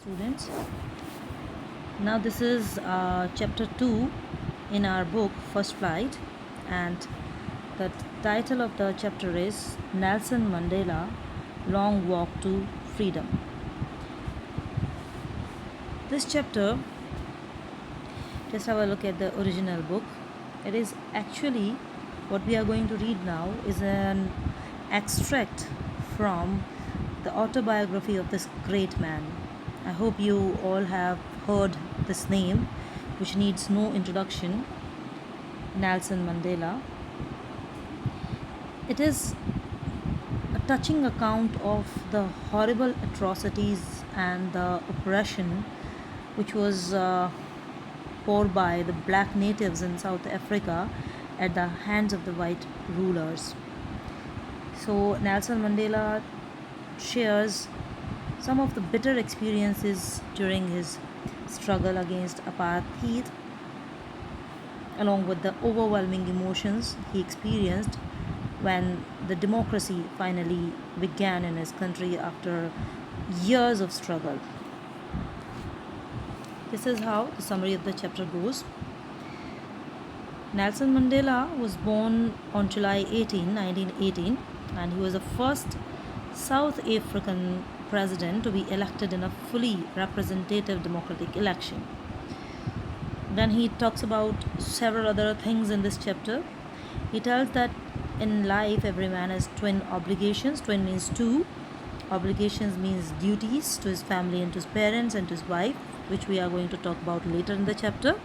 students. Now this is chapter 2 in our book First Flight, and the title of the chapter is Nelson Mandela Long Walk to Freedom. This chapter, just have a look at the original book. It is actually what we are going to read now is an extract from the autobiography of this great man. I hope you all have heard this name, which needs no introduction, Nelson Mandela. It is a touching account of the horrible atrocities and the oppression which was poured by the black natives in South Africa at the hands of the white rulers. So Nelson Mandela shares some of the bitter experiences during his struggle against apartheid, along with the overwhelming emotions he experienced when the democracy finally began in his country after years of struggle. This is how the summary of the chapter goes. Nelson Mandela was born on July 18, 1918, and he was the first South African president to be elected in a fully representative democratic election. Then he talks about several other things in this chapter. He tells that in life every man has twin obligations. Twin means two. Obligations means duties to his family and to his parents and to his wife, which we are going to talk about later in the chapter.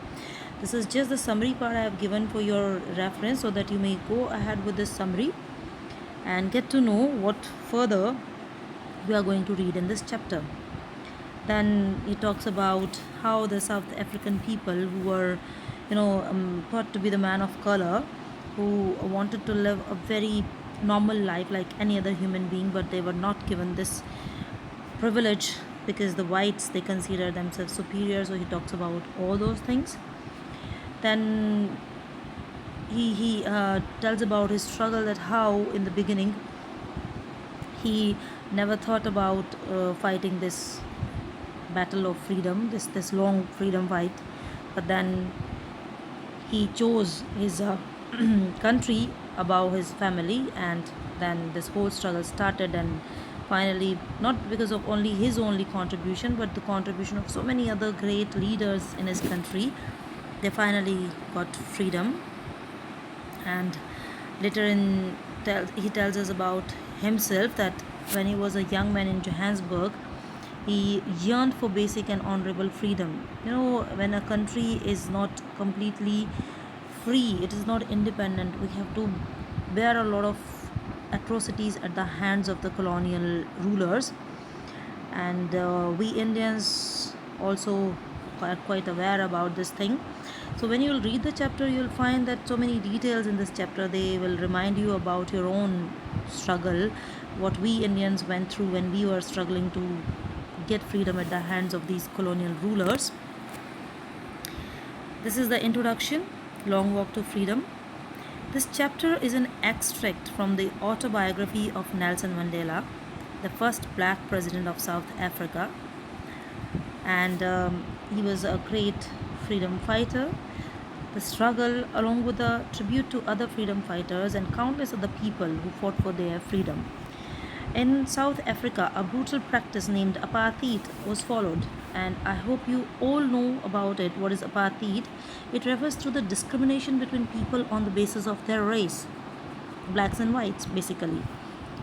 This is just the summary part I have given for your reference so that you may go ahead with this summary and get to know what further we are going to read in this chapter. Then he talks about how the South African people who were, thought to be the man of color, who wanted to live a very normal life like any other human being, but they were not given this privilege because the whites, they consider themselves superior. So he talks about all those things. Then he tells about his struggle, that how in the beginning he never thought about fighting this battle of freedom, this long freedom fight, but then he chose his country above his family, and then this whole struggle started, and finally, not because of only his only contribution, but the contribution of so many other great leaders in his country, they finally got freedom. And later he tells us about himself, that when he was a young man in Johannesburg, he yearned for basic and honorable freedom. When a country is not completely free, it is not independent, we have to bear a lot of atrocities at the hands of the colonial rulers. And we Indians also are quite aware about this thing. So when you'll read the chapter, you'll find that so many details in this chapter, they will remind you about your own struggle, what we Indians went through when we were struggling to get freedom at the hands of these colonial rulers. This is the introduction, Long Walk to Freedom. This chapter is an extract from the autobiography of Nelson Mandela, the first black president of South Africa. And he was a great freedom fighter. The struggle, along with a tribute to other freedom fighters and countless other people who fought for their freedom. In South Africa, a brutal practice named apartheid was followed, and I hope you all know about it. What is apartheid? It refers to the discrimination between people on the basis of their race, blacks and whites basically.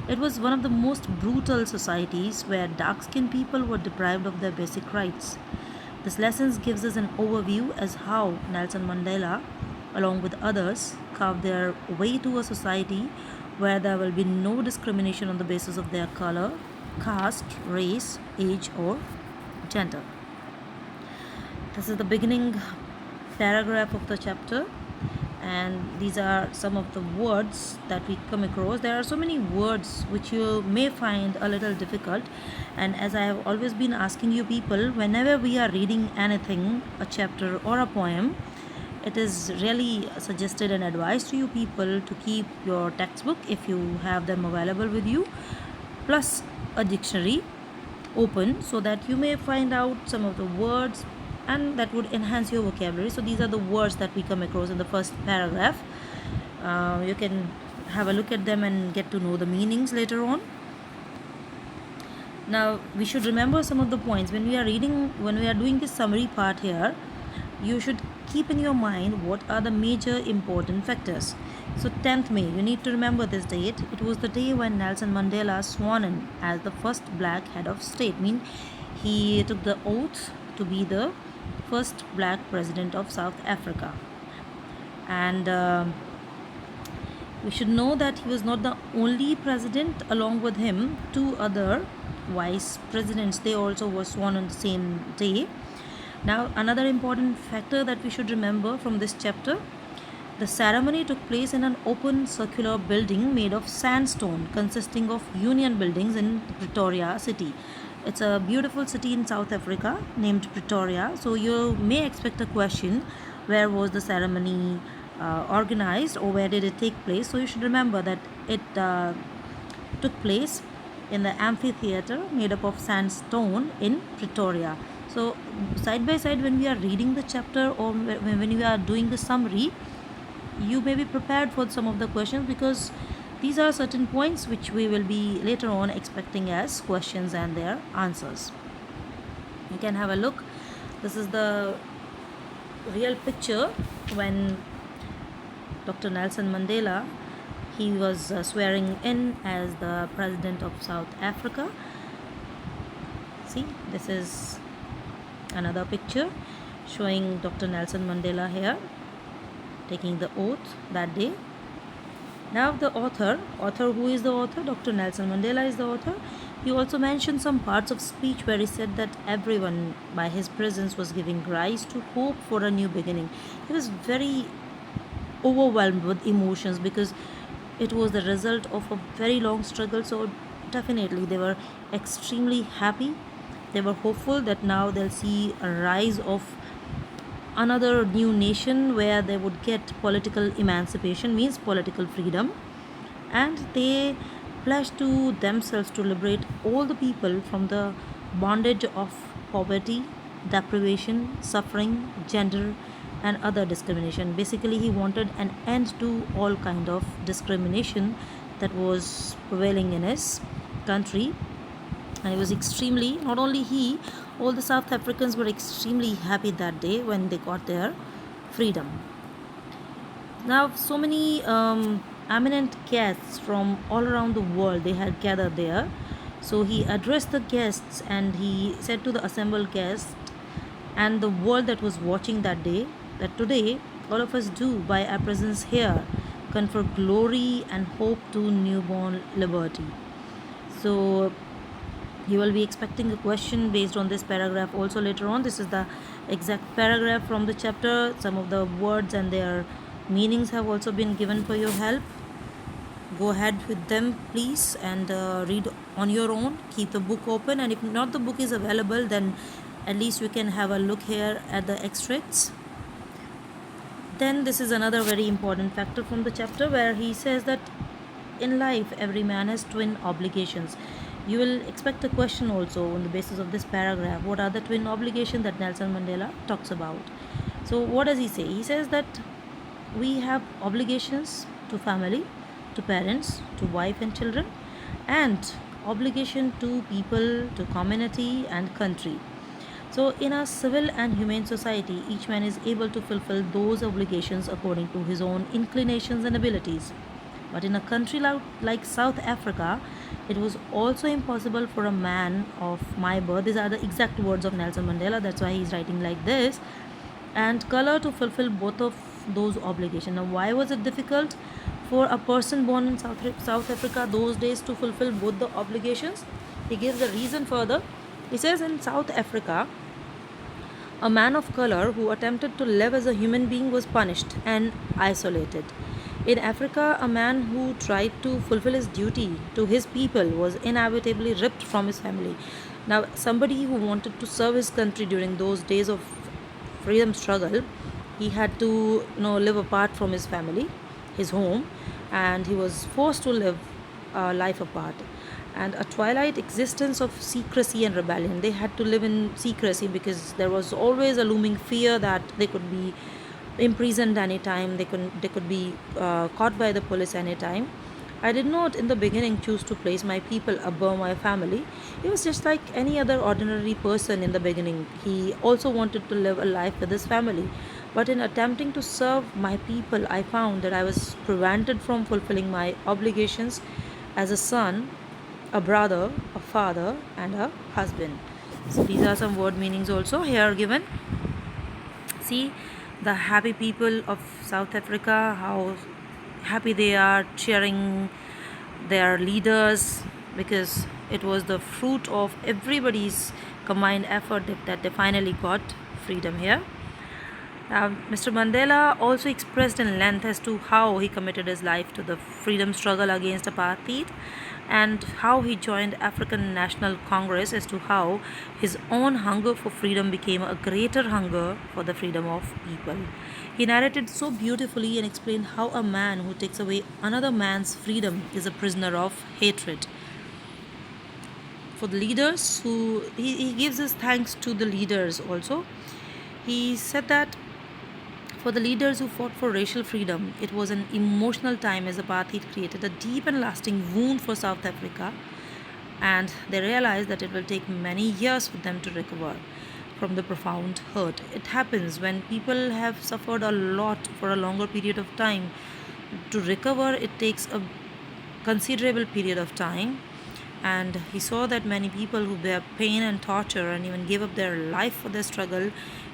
It was one of the most brutal societies where dark-skinned people were deprived of their basic rights. This lesson gives us an overview as how Nelson Mandela, along with others, carved their way to a society where there will be no discrimination on the basis of their color, caste, race, age, or gender. This is the beginning paragraph of the chapter, and these are some of the words that we come across. There are so many words which you may find a little difficult, and as I have always been asking you people, whenever we are reading anything, a chapter or a poem, it is really suggested and advised to you people to keep your textbook, if you have them available with you, plus a dictionary, open so that you may find out some of the words and that would enhance your vocabulary. So these are the words that we come across in the first paragraph. You can have a look at them and get to know the meanings later on. Now we should remember some of the points when we are reading, when we are doing this summary part here. You should keep in your mind what are the major important factors. So 10th May, you need to remember this date. It was the day when Nelson Mandela sworn in as the first black head of state. He took the oath to be the first black president of South Africa. And we should know that he was not the only president. Along with him, two other vice presidents, they also were sworn on the same day. Now, another important factor that we should remember from this chapter, the ceremony took place in an open circular building made of sandstone consisting of union buildings in Pretoria city. It's a beautiful city in South Africa named Pretoria. So you may expect a question, where was the ceremony organized, or where did it take place? So you should remember that it took place in the amphitheater made up of sandstone in Pretoria. So side by side, when we are reading the chapter or when we are doing the summary, you may be prepared for some of the questions, because these are certain points which we will be later on expecting as questions and their answers. You can have a look. This is the real picture when Dr. Nelson Mandela, he was swearing in as the president of South Africa. See, this is another picture showing Dr. Nelson Mandela here taking the oath that day. Now the author, who is the author? Dr. Nelson Mandela is the author. He also mentioned some parts of speech where he said that everyone by his presence was giving rise to hope for a new beginning. He was very overwhelmed with emotions because it was the result of a very long struggle. So definitely they were extremely happy. They were hopeful that now they'll see a rise of another new nation where they would get political emancipation, means political freedom, and they pledged to themselves to liberate all the people from the bondage of poverty, deprivation, suffering, gender, and other discrimination. Basically, he wanted an end to all kind of discrimination that was prevailing in his country. And it was extremely, not only he, all the South Africans were extremely happy that day when they got their freedom. Now, so many eminent guests from all around the world, they had gathered there. So he addressed the guests and he said to the assembled guests and the world that was watching that day, that today all of us do, by our presence here, confer glory and hope to newborn liberty. So you will be expecting a question based on this paragraph also later on. This is the exact paragraph from the chapter. Some of the words and their meanings have also been given for your help. Go ahead with them, please, and read on your own. Keep the book open, and if not the book is available, then at least you can have a look here at the extracts. Then this is another very important factor from the chapter where he says that in life every man has twin obligations. You will expect a question also on the basis of this paragraph. What are the twin obligations that Nelson Mandela talks about? So what does he say? He says that we have obligations to family, to parents, to wife and children, and obligation to people, to community and country. So in a civil and humane society, each man is able to fulfill those obligations according to his own inclinations and abilities. But in a country like South Africa, it was also impossible for a man of my birth, these are the exact words of Nelson Mandela, that's why he's writing like this, and color to fulfill both of those obligations. Now, why was it difficult for a person born in South Africa those days to fulfill both the obligations? He gives the reason further. He says in South Africa, a man of color who attempted to live as a human being was punished and isolated. In Africa, a man who tried to fulfill his duty to his people was inevitably ripped from his family. Now, somebody who wanted to serve his country during those days of freedom struggle, he had to live apart from his family, his home, and he was forced to live life apart. and a twilight existence of secrecy and rebellion. They had to live in secrecy because there was always a looming fear that they could be imprisoned anytime, they could be caught by the police anytime. I did not in the beginning choose to place my people above my family. He was just like any other ordinary person in the beginning. He also wanted to live a life with his family. But in attempting to serve my people, I found that I was prevented from fulfilling my obligations as a son, a brother, a father, and a husband. So these are some word meanings also here given. See the happy people of South Africa, how happy they are, cheering their leaders, because it was the fruit of everybody's combined effort that they finally got freedom here. Mr. Mandela also expressed in length as to how he committed his life to the freedom struggle against apartheid, and how he joined African National Congress, as to how his own hunger for freedom became a greater hunger for the freedom of people. He narrated so beautifully and explained how a man who takes away another man's freedom is a prisoner of hatred. For the leaders who he gives his thanks to the leaders also. He said that for the leaders who fought for racial freedom, it was an emotional time as apartheid created a deep and lasting wound for South Africa, and they realized that it will take many years for them to recover from the profound hurt. It happens when people have suffered a lot for a longer period of time. To recover, it takes a considerable period of time, and he saw that many people who bear pain and torture and even gave up their life for their struggle,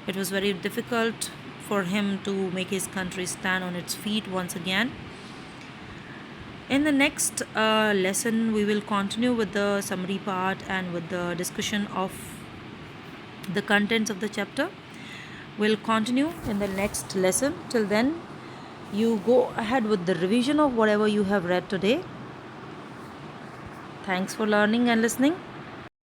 it was very difficult for him to make his country stand on its feet once again. In the next lesson, we will continue with the summary part and with the discussion of the contents of the chapter. We'll continue in the next lesson. Till then, you go ahead with the revision of whatever you have read today. Thanks for learning and listening.